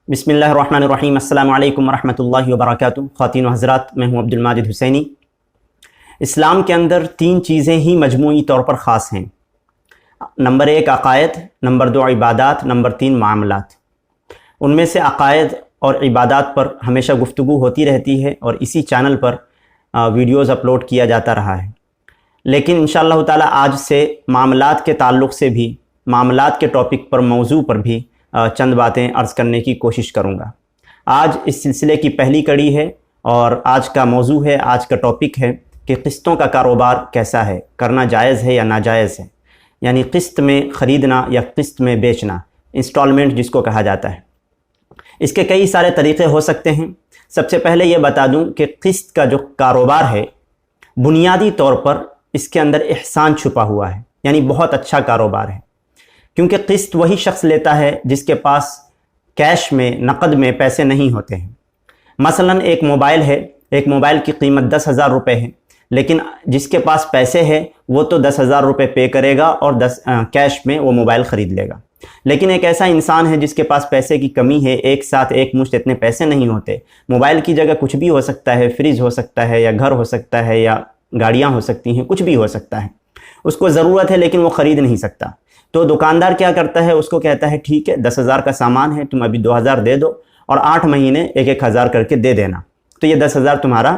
بسم اللہ الرحمن الرحیم۔ السلام علیکم ورحمۃ اللہ وبرکاتہ۔ خواتین و حضرات، میں ہوں عبد الماجد حسینی۔ اسلام کے اندر تین چیزیں ہی مجموعی طور پر خاص ہیں۔ نمبر 1 عقائد، نمبر 2 عبادات، نمبر 3 معاملات۔ ان میں سے عقائد اور عبادات پر ہمیشہ گفتگو ہوتی رہتی ہے اور اسی چینل پر ویڈیوز اپلوڈ کیا جاتا رہا ہے، لیکن انشاءاللہ تعالی آج سے معاملات کے تعلق سے بھی، معاملات کے ٹاپک پر، موضوع پر بھی چند باتیں عرض کرنے کی کوشش کروں گا۔ آج اس سلسلے کی پہلی کڑی ہے اور آج کا موضوع ہے، آج کا ٹاپک ہے کہ قسطوں کا کاروبار کیسا ہے، کرنا جائز ہے یا ناجائز ہے، یعنی قسط میں خریدنا یا قسط میں بیچنا، انسٹالمنٹ جس کو کہا جاتا ہے۔ اس کے کئی سارے طریقے ہو سکتے ہیں۔ سب سے پہلے یہ بتا دوں کہ قسط کا جو کاروبار ہے، بنیادی طور پر اس کے اندر احسان چھپا ہوا ہے، یعنی بہت اچھا کاروبار ہے، کیونکہ قسط وہی شخص لیتا ہے جس کے پاس کیش میں، نقد میں پیسے نہیں ہوتے ہیں۔ مثلا ایک موبائل ہے، ایک موبائل کی قیمت 10,000 روپے ہے، لیکن جس کے پاس پیسے ہے وہ تو 10,000 روپے پے کرے گا اور کیش میں وہ موبائل خرید لے گا۔ لیکن ایک ایسا انسان ہے جس کے پاس پیسے کی کمی ہے، ایک ساتھ ایک مشت اتنے پیسے نہیں ہوتے، موبائل کی جگہ کچھ بھی ہو سکتا ہے، فریج ہو سکتا ہے، یا گھر ہو سکتا ہے، یا گاڑیاں ہو سکتی ہیں، کچھ بھی ہو سکتا ہے، اس کو ضرورت ہے لیکن وہ خرید نہیں سکتا۔ تو دکاندار کیا کرتا ہے، اس کو کہتا ہے ٹھیک ہے 10,000 کا سامان ہے، تم ابھی 2,000 دے دو اور 8 مہینے 1,000 کر کے دے دینا، تو یہ 10,000 تمہارا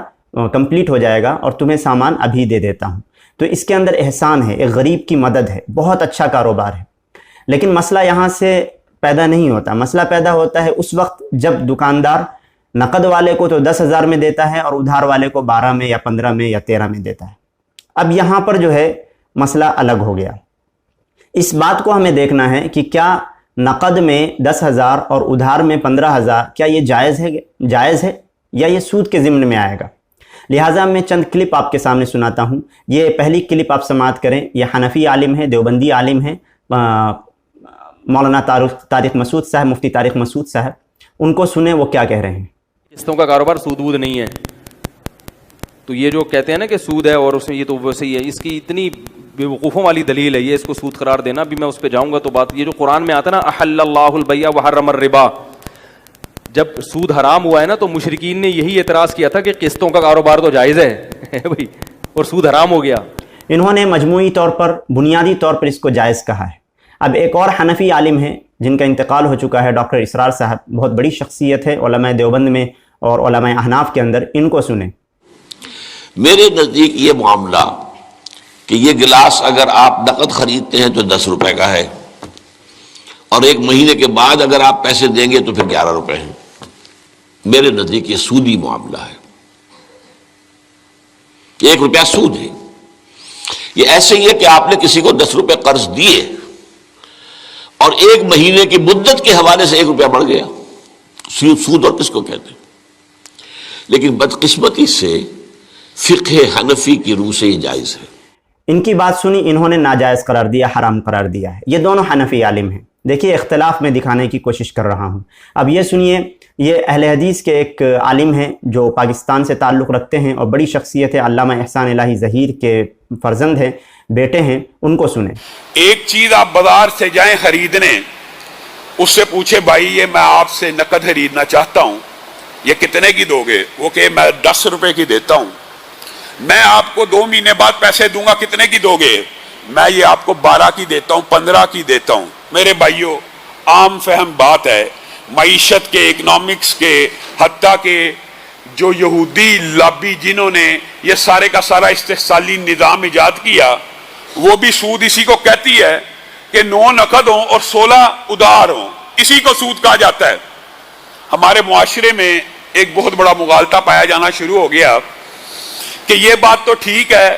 کمپلیٹ ہو جائے گا اور تمہیں سامان ابھی دے دیتا ہوں۔ تو اس کے اندر احسان ہے، ایک غریب کی مدد ہے، بہت اچھا کاروبار ہے۔ لیکن مسئلہ یہاں سے پیدا نہیں ہوتا، مسئلہ پیدا ہوتا ہے اس وقت جب دکاندار نقد والے کو تو 10,000 میں دیتا ہے اور ادھار والے کو 12 میں یا 15 میں یا 13 میں دیتا ہے۔ اب یہاں پر جو ہے مسئلہ الگ ہو گیا۔ اس بات کو ہمیں دیکھنا ہے کہ کیا نقد میں 10,000 اور ادھار میں 15,000 کیا یہ جائز ہے یا یہ سود کے ضمن میں آئے گا۔ لہٰذا میں چند کلپ آپ کے سامنے سناتا ہوں۔ یہ پہلی کلپ آپ سماعت کریں۔ یہ حنفی عالم ہے، دیوبندی عالم ہے، مولانا طارق مسعود صاحب، مفتی طارق مسعود صاحب، ان کو سنیں وہ کیا کہہ رہے ہیں۔ قسطوں کا کاروبار سود وود نہیں ہے، تو یہ جو کہتے ہیں نا کہ سود ہے اور اس میں یہ تو ویسے ہی ہے، اس کی اتنی بیوقوفوں والی دلیل ہے یہ، اس کو سود قرار دینا بھی، میں اس پہ جاؤں گا تو بات یہ جو قرآن میں آتا ہے نا احل اللہ البیع وحرم الربا، جب سود حرام ہوا ہے نا تو مشرکین نے یہی اعتراض کیا تھا کہ قسطوں کا کاروبار تو جائز ہے بھائی، اور سود حرام ہو گیا۔ انہوں نے مجموعی طور پر، بنیادی طور پر اس کو جائز کہا ہے۔ اب ایک اور حنفی عالم ہے جن کا انتقال ہو چکا ہے، ڈاکٹر اسرار صاحب، بہت بڑی شخصیت ہے علماء دیوبند میں اور علماء احناف کے اندر، ان کو سنیں۔ میرے نزدیک یہ معاملہ کہ یہ گلاس اگر آپ نقد خریدتے ہیں تو 10 روپے کا ہے، اور 1 مہینے کے بعد اگر آپ پیسے دیں گے تو پھر 11 روپے ہیں، میرے نزدیک یہ سودی معاملہ ہے، 1 روپیہ سود ہے۔ یہ ایسے ہی ہے کہ آپ نے کسی کو 10 روپے قرض دیے اور 1 مہینے کی مدت کے حوالے سے 1 روپیہ بڑھ گیا، سود اور کس کو کہتے ہیں۔ لیکن بدقسمتی سے فقہ حنفی کی روح سے یہ جائز ہے۔ ان کی بات سنی، انہوں نے ناجائز قرار دیا، حرام قرار دیا ہے۔ یہ دونوں حنفی عالم ہیں۔ دیکھیے اختلاف میں دکھانے کی کوشش کر رہا ہوں۔ اب یہ سنیے، یہ اہل حدیث کے ایک عالم ہیں جو پاکستان سے تعلق رکھتے ہیں اور بڑی شخصیت ہے، علامہ احسان الہی ظہیر کے فرزند ہیں، بیٹے ہیں، ان کو سنیں۔ ایک چیز آپ بازار سے جائیں خریدنے، اس سے پوچھے بھائی یہ میں آپ سے نقد خریدنا چاہتا ہوں، یہ کتنے کی دو گے؟ وہ کہ میں 10 روپے کی دیتا ہوں۔ میں آپ کو 2 مہینے بعد پیسے دوں گا، کتنے کی دو گے؟ میں یہ آپ کو 12 کی دیتا ہوں، 15 کی دیتا ہوں۔ میرے بھائیوں، عام فہم بات ہے، معیشت کے، اکنامکس کے، حتیٰ کہ جو یہودی لابی جنہوں نے یہ سارے کا سارا استحصالی نظام ایجاد کیا، وہ بھی سود اسی کو کہتی ہے کہ 9 نقد ہوں اور 16 ادھار ہوں، اسی کو سود کہا جاتا ہے۔ ہمارے معاشرے میں ایک بہت بڑا مغالطہ پایا جانا شروع ہو گیا کہ یہ بات تو ٹھیک ہے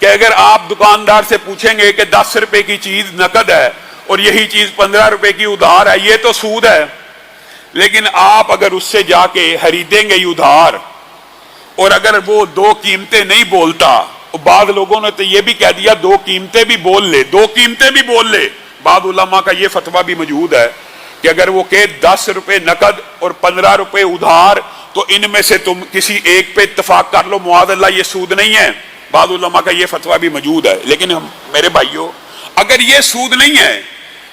کہ اگر آپ دکاندار سے پوچھیں گے کہ 10 روپے کی چیز نقد ہے اور یہی چیز 15 روپے کی ادھار ہے، یہ تو سود ہے۔ لیکن آپ اگر اس سے جا کے خریدیں گے ادھار، اور اگر وہ 2 قیمتیں نہیں بولتا، بعض لوگوں نے تو یہ بھی کہہ دیا 2 قیمتیں بھی بول لے، 2 قیمتیں بھی بول لے، بعض علماء کا یہ فتویٰ بھی موجود ہے کہ اگر وہ کہ 10 روپے نقد اور 15 روپے ادھار، تو ان میں سے تم کسی ایک پہ اتفاق کر لو، معاذ اللہ یہ سود نہیں ہے۔ بعض علماء کا یہ فتویٰ بھی موجود ہے۔ لیکن میرے بھائیوں، اگر یہ سود نہیں ہے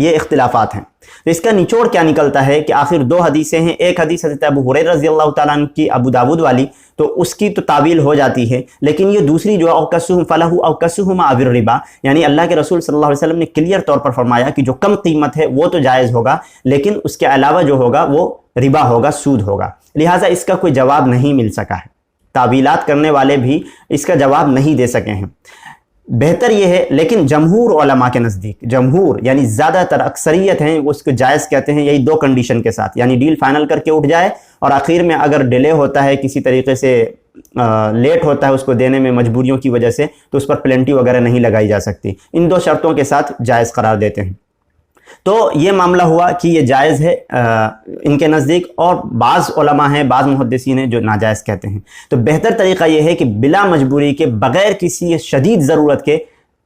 یہ اختلافات ہیں۔ تو اس کا نچوڑ کیا نکلتا ہے کہ آخر دو حدیثیں ہیں، ایک حدیث حضرت ابو ہریرہ رضی اللہ تعالیٰ عنہ کی ابو داود والی، تو اس کی تو تعویل ہو جاتی ہے، لیکن یہ دوسری جو اوکسہم فلہ اوکسہما او الربا، یعنی اللہ کے رسول صلی اللہ علیہ وسلم نے کلیئر طور پر فرمایا کہ جو کم قیمت ہے وہ تو جائز ہوگا، لیکن اس کے علاوہ جو ہوگا وہ ربا ہوگا، سود ہوگا، لہٰذا اس کا کوئی جواب نہیں مل سکا ہے، تعویلات کرنے والے بھی اس کا جواب نہیں دے سکے ہیں۔ بہتر یہ ہے، لیکن جمہور علماء کے نزدیک، جمہور یعنی زیادہ تر اکثریت ہیں، وہ اس کو جائز کہتے ہیں، یہی دو کنڈیشن کے ساتھ، یعنی ڈیل فائنل کر کے اٹھ جائے اور آخر میں اگر ڈیلے ہوتا ہے، کسی طریقے سے لیٹ ہوتا ہے اس کو دینے میں مجبوریوں کی وجہ سے، تو اس پر پلنٹی وغیرہ نہیں لگائی جا سکتی، ان دو شرطوں کے ساتھ جائز قرار دیتے ہیں۔ تو یہ معاملہ ہوا کہ یہ جائز ہے ان کے نزدیک، اور بعض علماء ہیں، بعض محدثین ہیں جو ناجائز کہتے ہیں۔ تو بہتر طریقہ یہ ہے کہ بلا مجبوری کے، بغیر کسی شدید ضرورت کے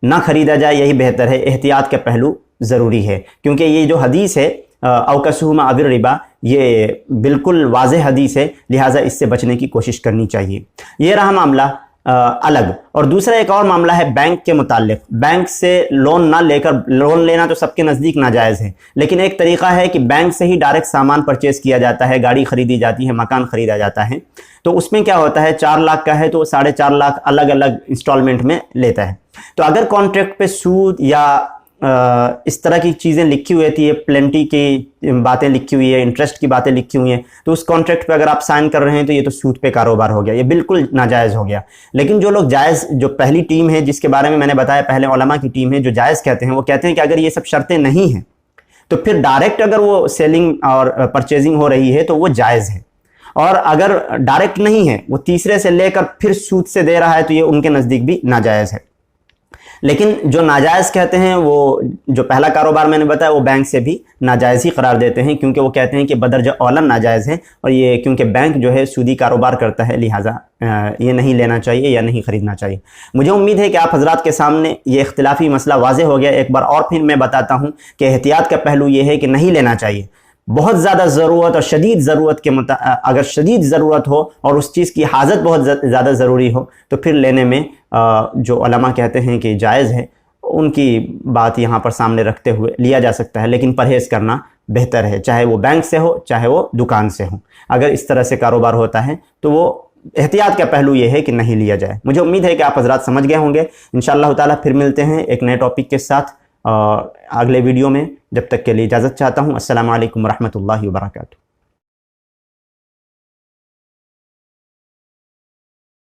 نہ خریدا جائے، یہی بہتر ہے، احتیاط کا پہلو ضروری ہے، کیونکہ یہ جو حدیث ہے اوکسہما او الربا، یہ بالکل واضح حدیث ہے، لہٰذا اس سے بچنے کی کوشش کرنی چاہیے۔ یہ رہا معاملہ الگ۔ اور دوسرا ایک اور معاملہ ہے بینک کے متعلق۔ بینک سے لون نہ لے کر، لون لینا تو سب کے نزدیک ناجائز ہے، لیکن ایک طریقہ ہے کہ بینک سے ہی ڈائریکٹ سامان پرچیز کیا جاتا ہے، گاڑی خریدی جاتی ہے، مکان خریدا جاتا ہے۔ تو اس میں کیا ہوتا ہے، 4 لاکھ کا ہے تو 4.5 لاکھ الگ الگ انسٹالمنٹ میں لیتا ہے۔ تو اگر کانٹریکٹ پہ سود یا اس طرح کی چیزیں لکھی ہوئی تھی، پلنٹی کی باتیں لکھی ہوئی ہے، انٹرسٹ کی باتیں لکھی ہوئی ہیں، تو اس کانٹریکٹ پہ اگر آپ سائن کر رہے ہیں تو یہ تو سود پہ کاروبار ہو گیا، یہ بالکل ناجائز ہو گیا۔ لیکن جو لوگ جائز، جو پہلی ٹیم ہے جس کے بارے میں نے بتایا، پہلے علماء کی ٹیم ہے جو جائز کہتے ہیں، وہ کہتے ہیں کہ اگر یہ سب شرطیں نہیں ہیں تو پھر ڈائریکٹ اگر وہ سیلنگ اور پرچیزنگ ہو رہی ہے تو وہ جائز ہے، اور اگر ڈائریکٹ نہیں ہے، وہ تیسرے سے لے کر پھر سود سے دے رہا ہے، تو یہ ان کے نزدیک بھی ناجائز ہے۔ لیکن جو ناجائز کہتے ہیں، وہ جو پہلا کاروبار میں نے بتایا، وہ بینک سے بھی ناجائز ہی قرار دیتے ہیں، کیونکہ وہ کہتے ہیں کہ بدرجہ اولا ناجائز ہے، اور یہ کیونکہ بینک جو ہے سودی کاروبار کرتا ہے، لہٰذا یہ نہیں لینا چاہیے یا نہیں خریدنا چاہیے۔ مجھے امید ہے کہ آپ حضرات کے سامنے یہ اختلافی مسئلہ واضح ہو گیا۔ ایک بار اور پھر میں بتاتا ہوں کہ احتیاط کا پہلو یہ ہے کہ نہیں لینا چاہیے، بہت زیادہ ضرورت اور شدید ضرورت کے اگر شدید ضرورت ہو اور اس چیز کی حاجت بہت زیادہ ضروری ہو تو پھر لینے میں جو علماء کہتے ہیں کہ جائز ہے، ان کی بات یہاں پر سامنے رکھتے ہوئے لیا جا سکتا ہے، لیکن پرہیز کرنا بہتر ہے، چاہے وہ بینک سے ہو چاہے وہ دکان سے ہو۔ اگر اس طرح سے کاروبار ہوتا ہے تو وہ احتیاط کا پہلو یہ ہے کہ نہیں لیا جائے۔ مجھے امید ہے کہ آپ حضرات سمجھ گئے ہوں گے۔ انشاءاللہ تعالیٰ پھر ملتے ہیں ایک نئے ٹاپک کے ساتھ اگلے ویڈیو میں، جب تک کے لیے اجازت چاہتا ہوں۔ السلام علیکم ورحمۃ اللہ وبرکاتہ۔